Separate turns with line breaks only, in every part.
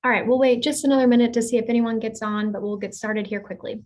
All right, we'll wait just another minute to see if anyone gets on, but we'll get started here quickly.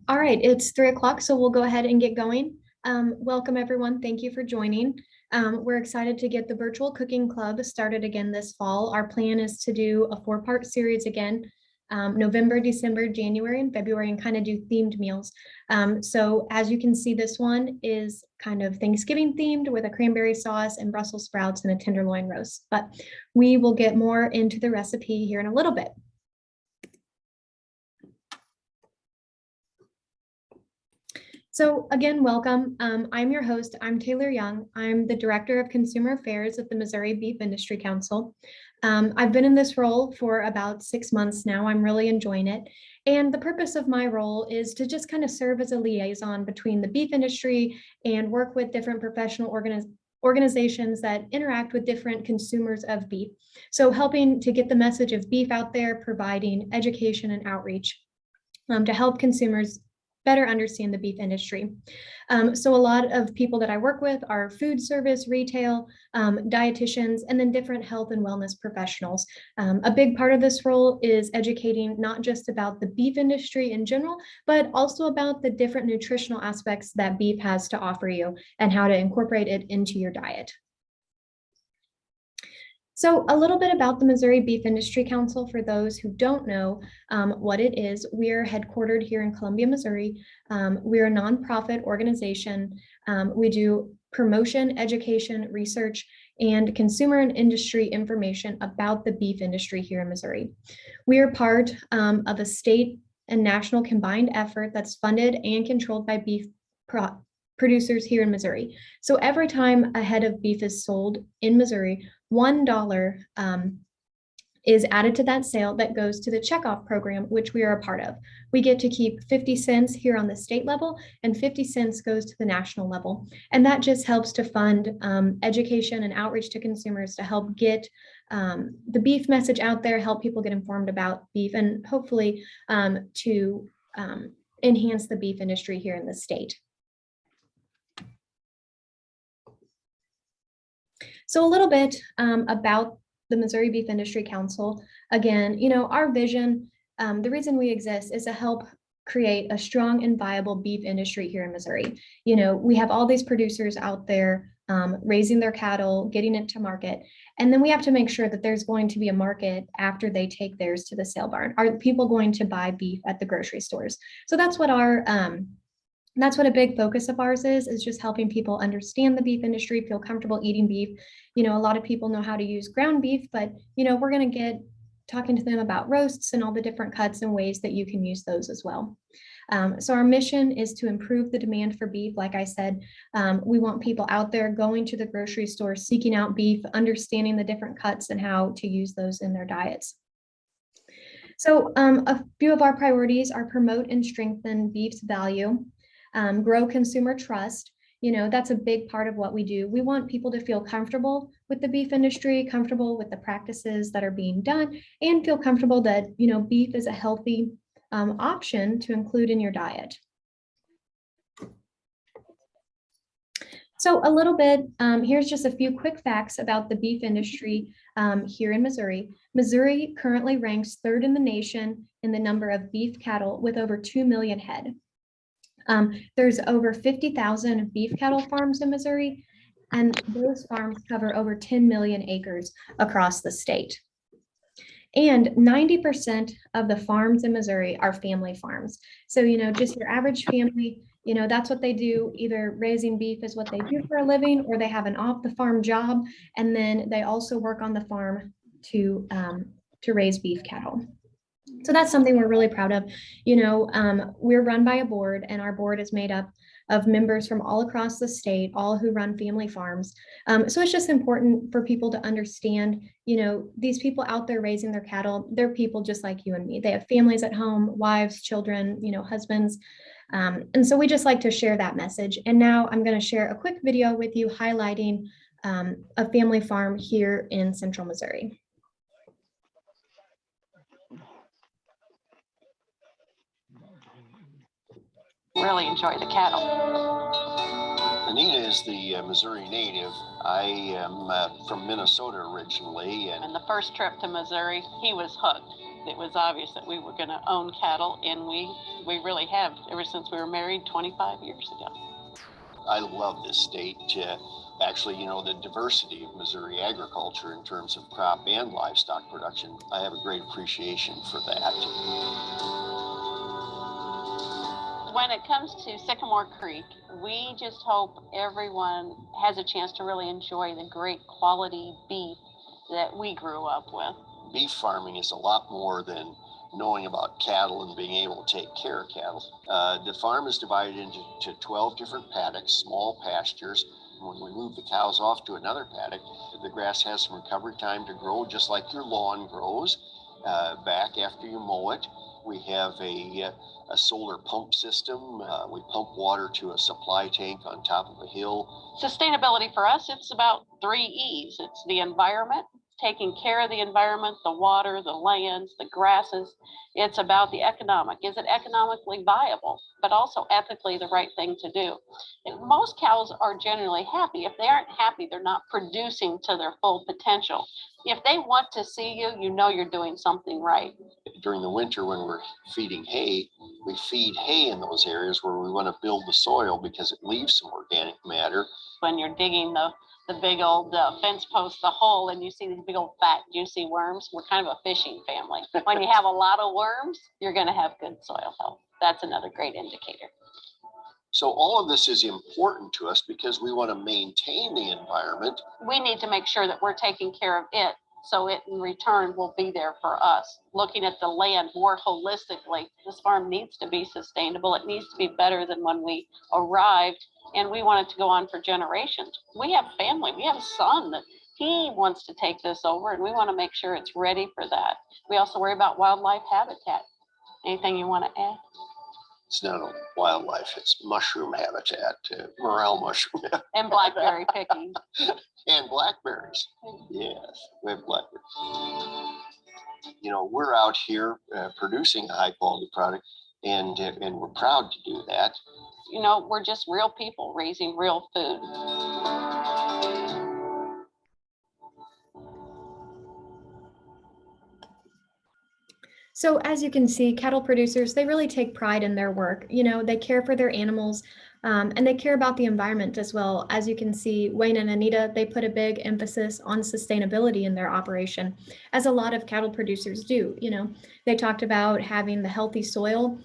All right, it's 3 o'clock, so we'll go ahead and get going. Welcome, everyone. Thank you for joining. We're excited to get the virtual cooking club started again this fall. Our plan is to do a 4-part series again, November, December, January, and February, and kind of do themed meals. So as you can see, this one is kind of Thanksgiving themed with a cranberry sauce and Brussels sprouts and a tenderloin roast. But we will get more into the recipe here in a little bit. So again, welcome. I'm your host. I'm Taylor Young. I'm the Director of Consumer Affairs at the Missouri Beef Industry Council. I've been in this role for about 6 months now. I'm really enjoying it. And the purpose of my role is to just kind of serve as a liaison between the beef industry and work with different professional organizations that interact with different consumers of beef. So helping to get the message of beef out there, providing education and outreach to help consumers better understand the beef industry. So a lot of people that I work with are food service, retail, dietitians, and then different health and wellness professionals. A big part of this role is educating not just about the beef industry in general, but also about the different nutritional aspects that beef has to offer you and how to incorporate it into your diet. So a little bit about the Missouri Beef Industry Council for those who don't know what it is. We're headquartered here in Columbia, Missouri. We're a nonprofit organization. We do promotion, education, research, and consumer and industry information about the beef industry here in Missouri. We are part of a state and national combined effort that's funded and controlled by beef producers here in Missouri. So every time a head of beef is sold in Missouri, $1 is added to that sale that goes to the checkoff program, which we are a part of. We get to keep 50 cents here on the state level, and 50 cents goes to the national level. And that just helps to fund education and outreach to consumers to help get the beef message out there, help people get informed about beef, and hopefully to enhance the beef industry here in the state. So a little bit about the Missouri Beef Industry Council. Again, our vision, the reason we exist is to help create a strong and viable beef industry here in Missouri. We have all these producers out there raising their cattle, getting it to market, and then we have to make sure that there's going to be a market after they take theirs to the sale barn. Are people going to buy beef at the grocery stores? So that's what a big focus of ours is just helping people understand the beef industry, feel comfortable eating beef. A lot of people know how to use ground beef, but we're going to get talking to them about roasts and all the different cuts and ways that you can use those as well. So our mission is to improve the demand for beef. Like I said, we want people out there going to the grocery store, seeking out beef, understanding the different cuts and how to use those in their diets. So a few of our priorities are promote and strengthen beef's value, grow consumer trust. That's a big part of what we do. We want people to feel comfortable with the beef industry, comfortable with the practices that are being done, and feel comfortable that, beef is a healthy option to include in your diet. So a little bit, here's just a few quick facts about the beef industry here in Missouri. Missouri currently ranks 3rd in the nation in the number of beef cattle with over 2 million head. There's over 50,000 beef cattle farms in Missouri, and those farms cover over 10 million acres across the state. And 90% of the farms in Missouri are family farms. So, just your average family, that's what they do. Either raising beef is what they do for a living, or they have an off the farm job. And then they also work on the farm to raise beef cattle. So that's something we're really proud of. We're run by a board, and our board is made up of members from all across the state, all who run family farms. So it's just important for people to understand, these people out there raising their cattle, they're people just like you and me. They have families at home, wives, children, husbands. And so we just like to share that message. And now I'm going to share a quick video with you highlighting a family farm here in Central Missouri.
Really enjoy the cattle.
Anita is the Missouri native. I am from Minnesota originally.
And the first trip to Missouri, he was hooked. It was obvious that we were going to own cattle, and we really have ever since we were married 25 years ago.
I love this state. Actually, the diversity of Missouri agriculture in terms of crop and livestock production, I have a great appreciation for that.
When it comes to Sycamore Creek, we just hope everyone has a chance to really enjoy the great quality beef that we grew up with.
Beef farming is a lot more than knowing about cattle and being able to take care of cattle. The farm is divided into 12 different paddocks, small pastures. When we move the cows off to another paddock, the grass has some recovery time to grow, just like your lawn grows back after you mow it. We have a solar pump system. We pump water to a supply tank on top of a hill.
Sustainability for us, it's about 3 E's. It's the environment, taking care of the environment, the water, the lands, the grasses. It's about the economic. Is it economically viable, but also ethically the right thing to do? And most cows are generally happy. If they aren't happy, they're not producing to their full potential. If they want to see you, you're doing something right.
During the winter, when we're feeding hay, we feed hay in those areas where we want to build the soil because it leaves some organic matter.
When you're digging the big old fence post, the hole, and you see these big old fat juicy worms, we're kind of a fishing family. When you have a lot of worms, you're going to have good soil health. That's another great indicator.
So all of this is important to us because we want to maintain the environment.
We need to make sure that we're taking care of it, so it in return will be there for us. Looking at the land more holistically, this farm needs to be sustainable. It needs to be better than when we arrived, and we want it to go on for generations. We have family. We have a son that he wants to take this over, and we want to make sure it's ready for that. We also worry about wildlife habitat. Anything you want to add?
It's not a wildlife, it's mushroom habitat, morel mushroom.
And blackberry picking.
And blackberries. Yes, we have blackberries. We're out here producing a high quality product, and we're proud to do that.
We're just real people raising real food.
So as you can see, cattle producers, they really take pride in their work. They care for their animals, and they care about the environment as well. As you can see, Wayne and Anita, they put a big emphasis on sustainability in their operation, as a lot of cattle producers do. They talked about having the healthy soil,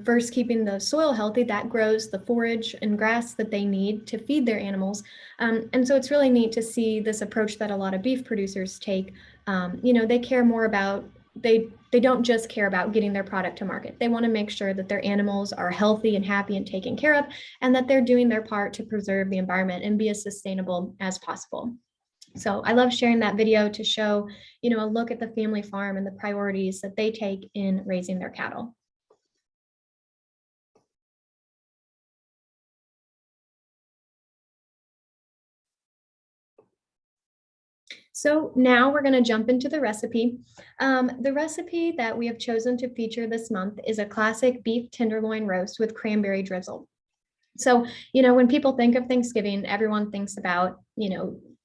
first keeping the soil healthy, that grows the forage and grass that they need to feed their animals. And so it's really neat to see this approach that a lot of beef producers take. They care more about, they don't just care about getting their product to market. They want to make sure that their animals are healthy and happy and taken care of, and that they're doing their part to preserve the environment and be as sustainable as possible. So I love sharing that video to show, a look at the family farm and the priorities that they take in raising their cattle. So now we're going to jump into the recipe. The recipe that we have chosen to feature this month is a classic beef tenderloin roast with cranberry drizzle. So, when people think of Thanksgiving, everyone thinks about,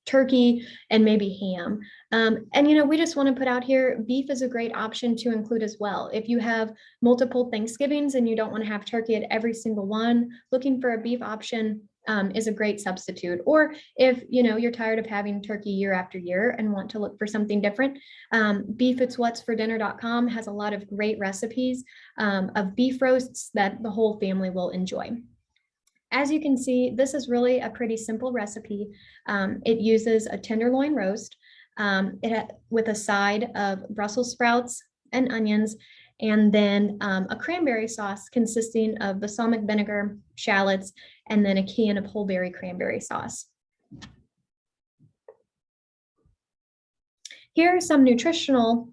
turkey and maybe ham. And we just want to put out here, beef is a great option to include as well. If you have multiple Thanksgivings and you don't want to have turkey at every single one, looking for a beef option is a great substitute. Or if you're tired of having turkey year after year and want to look for something different, beefitswhatsfordinner.com has a lot of great recipes of beef roasts that the whole family will enjoy. As you can see, this is really a pretty simple recipe. It uses a tenderloin roast with a side of Brussels sprouts and onions, and then a cranberry sauce consisting of balsamic vinegar, shallots, and then a can of whole berry cranberry sauce. Here are some nutritional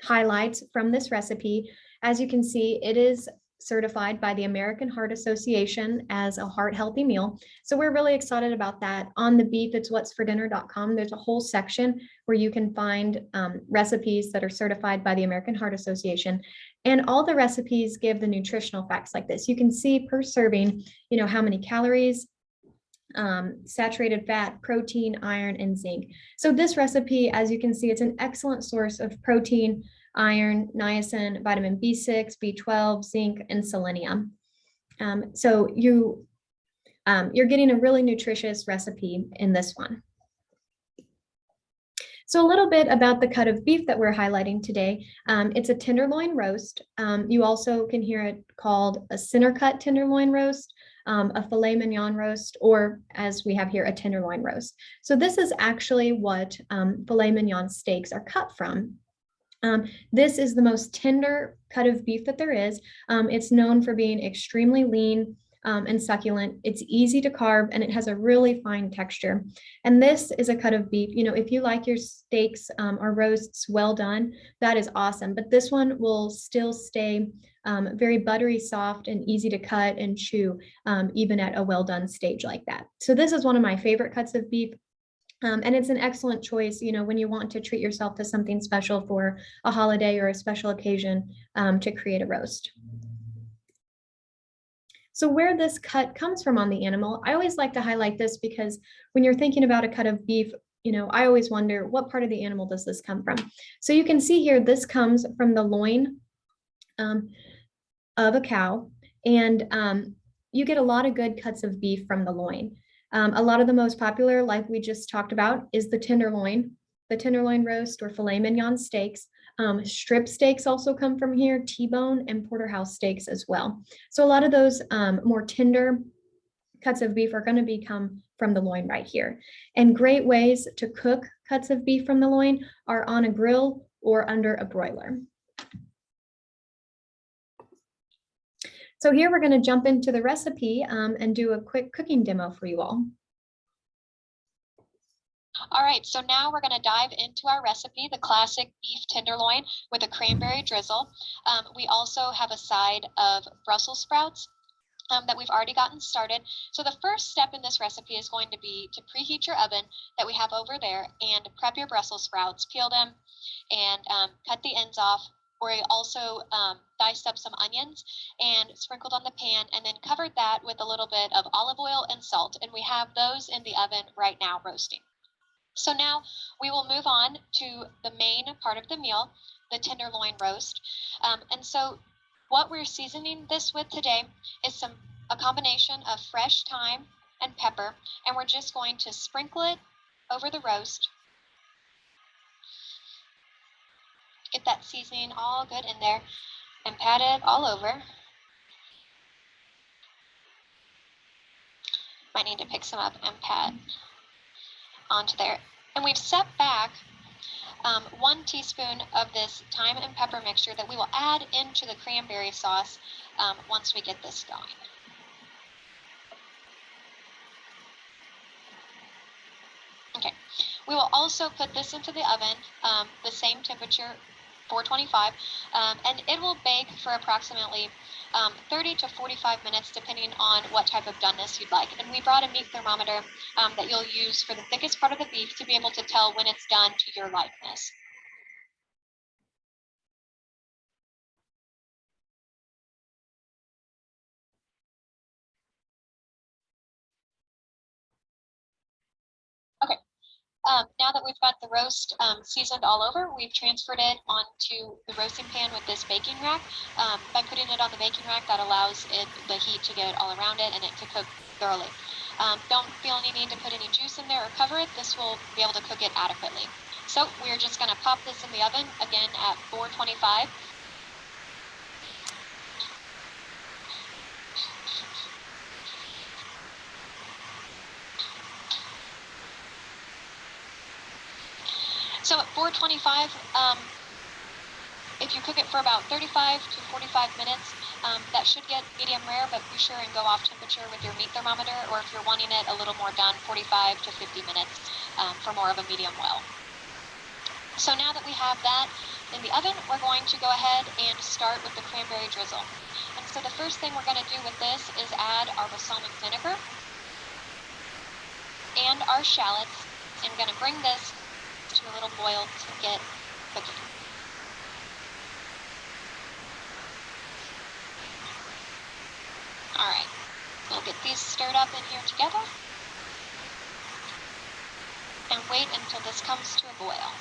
highlights from this recipe. As you can see, it is certified by the American Heart Association as a heart healthy meal. So we're really excited about that. On the beefitswhatsfordinner.com, there's a whole section where you can find recipes that are certified by the American Heart Association. And all the recipes give the nutritional facts like this. You can see per serving, how many calories, saturated fat, protein, iron, and zinc. So this recipe, as you can see, it's an excellent source of protein, iron, niacin, vitamin B6, B12, zinc, and selenium. So you're getting a really nutritious recipe in this one. So a little bit about the cut of beef that we're highlighting today. It's a tenderloin roast. You also can hear it called a center cut tenderloin roast, a filet mignon roast, or as we have here, a tenderloin roast. So this is actually what filet mignon steaks are cut from. This is the most tender cut of beef that there is. It's known for being extremely lean and succulent. It's easy to carve, and it has a really fine texture. And this is a cut of beef. If you like your steaks or roasts well done, that is awesome. But this one will still stay very buttery soft and easy to cut and chew, even at a well done stage like that. So this is one of my favorite cuts of beef. And it's an excellent choice, when you want to treat yourself to something special for a holiday or a special occasion, to create a roast. So where this cut comes from on the animal, I always like to highlight this because when you're thinking about a cut of beef, I always wonder, what part of the animal does this come from? So you can see here, this comes from the loin of a cow, and you get a lot of good cuts of beef from the loin. A lot of the most popular, like we just talked about, is the tenderloin roast or filet mignon steaks. Strip steaks also come from here, T-bone and porterhouse steaks as well. So a lot of those more tender cuts of beef are going to come from the loin right here. And great ways to cook cuts of beef from the loin are on a grill or under a broiler. So here we're going to jump into the recipe and do a quick cooking demo for you all.
All right, so now we're going to dive into our recipe, the classic beef tenderloin with a cranberry drizzle. We also have a side of Brussels sprouts that we've already gotten started. So the first step in this recipe is going to be to preheat your oven that we have over there and prep your Brussels sprouts, peel them, and cut the ends off. We also diced up some onions and sprinkled on the pan, and then covered that with a little bit of olive oil and salt. And we have those in the oven right now roasting. So now we will move on to the main part of the meal, the tenderloin roast. And so what we're seasoning this with today is a combination of fresh thyme and pepper, and we're just going to sprinkle it over the roast. Get that seasoning all good in there and pat it all over. Might need to pick some up and pat onto there. And we've set back 1 teaspoon of this thyme and pepper mixture that we will add into the cranberry sauce once we get this going. Okay, we will also put this into the oven, the same temperature, 425, and it will bake for approximately 30 to 45 minutes, depending on what type of doneness you'd like. And we brought a meat thermometer that you'll use for the thickest part of the beef to be able to tell when it's done to your likeness. Okay. Now that we've got the roast seasoned all over, we've transferred it onto the roasting pan with this baking rack. By putting it on the baking rack, that allows the heat to get all around it and it to cook thoroughly. Don't feel any need to put any juice in there or cover it. This will be able to cook it adequately. So we're just going to pop this in the oven again at 425. So at 425, if you cook it for about 35 to 45 minutes, that should get medium rare, but be sure and go off temperature with your meat thermometer, or if you're wanting it a little more done, 45 to 50 minutes for more of a medium well. So now that we have that in the oven, we're going to go ahead and start with the cranberry drizzle. And so the first thing we're going to do with this is add our balsamic vinegar and our shallots, and we're going to bring this to a little boil to get cooking. All right, we'll get these stirred up in here together and wait until this comes to a boil.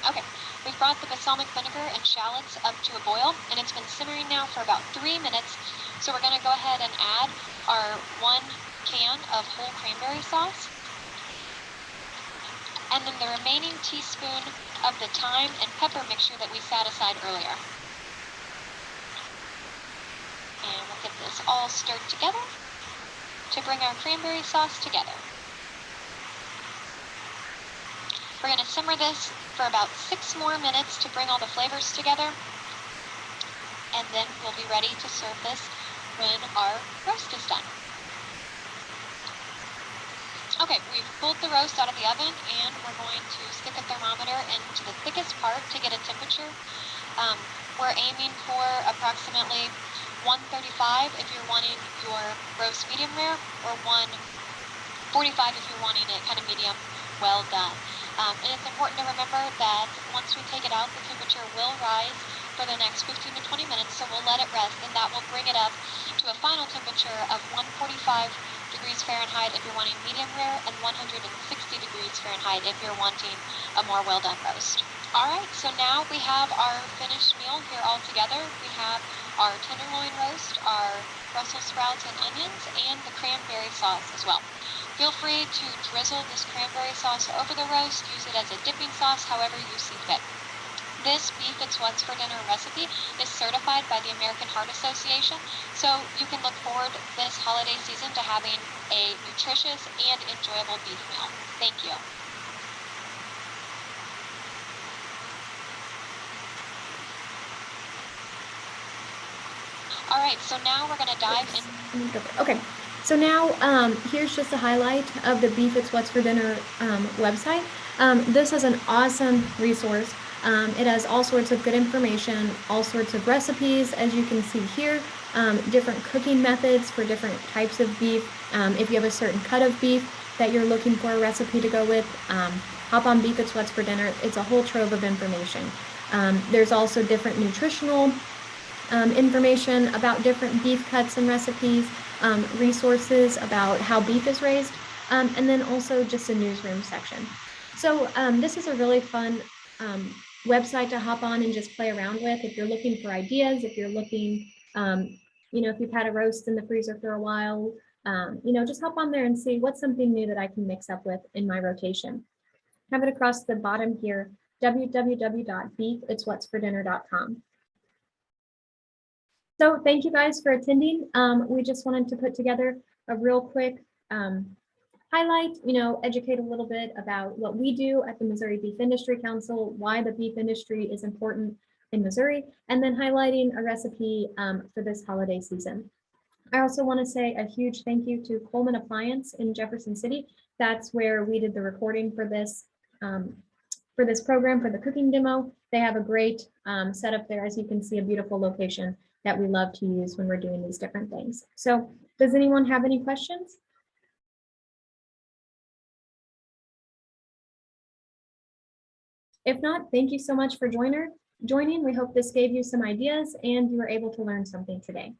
Okay, we've brought the balsamic vinegar and shallots up to a boil, and it's been simmering now for about 3 minutes. So we're going to go ahead and add our 1 can of whole cranberry sauce, and then the remaining teaspoon of the thyme and pepper mixture that we set aside earlier. And we'll get this all stirred together to bring our cranberry sauce together. We're going to simmer this for about 6 more minutes to bring all the flavors together, and then we'll be ready to serve this when our roast is done. Okay, we've pulled the roast out of the oven, and we're going to stick a thermometer into the thickest part to get a temperature. We're aiming for approximately 135 if you're wanting your roast medium rare, or 145 if you're wanting it kind of medium well done. And it's important to remember that once we take it out, the temperature will rise for the next 15 to 20 minutes, so we'll let it rest, and that will bring it up to a final temperature of 145 degrees Fahrenheit if you're wanting medium rare, and 160 degrees Fahrenheit if you're wanting a more well done roast. All right, so now we have our finished meal here all together. We have our tenderloin roast, our Brussels sprouts and onions, and the cranberry sauce as well. Feel free to drizzle this cranberry sauce over the roast, use it as a dipping sauce, however you see fit. This Beef It's What's for Dinner recipe is certified by the American Heart Association, so you can look forward this holiday season to having a nutritious and enjoyable beef meal. Thank you. All right, so now we're going to dive in.
Okay, so now here's just a highlight of the Beef It's What's for Dinner website. This is an awesome resource. It has all sorts of good information, all sorts of recipes, as you can see here, different cooking methods for different types of beef. If you have a certain cut of beef that you're looking for a recipe to go with, hop on Beef It's What's for Dinner. It's a whole trove of information. There's also different nutritional information about different beef cuts and recipes, resources about how beef is raised, and then also just a newsroom section. So this is a really fun website to hop on and just play around with if you're looking for ideas, if you're looking, if you've had a roast in the freezer for a while, just hop on there and see what's something new that I can mix up with in my rotation. Have it across the bottom here, www.beefitswhatsfordinner.com. So thank you guys for attending. We just wanted to put together a real quick highlight, educate a little bit about what we do at the Missouri Beef Industry Council, why the beef industry is important in Missouri, and then highlighting a recipe for this holiday season. I also want to say a huge thank you to Coleman Appliance in Jefferson City. That's where we did the recording for this program, for the cooking demo. They have a great setup there, as you can see, a beautiful location that we love to use when we're doing these different things. So does anyone have any questions? If not, thank you so much for joining. We hope this gave you some ideas and you were able to learn something today.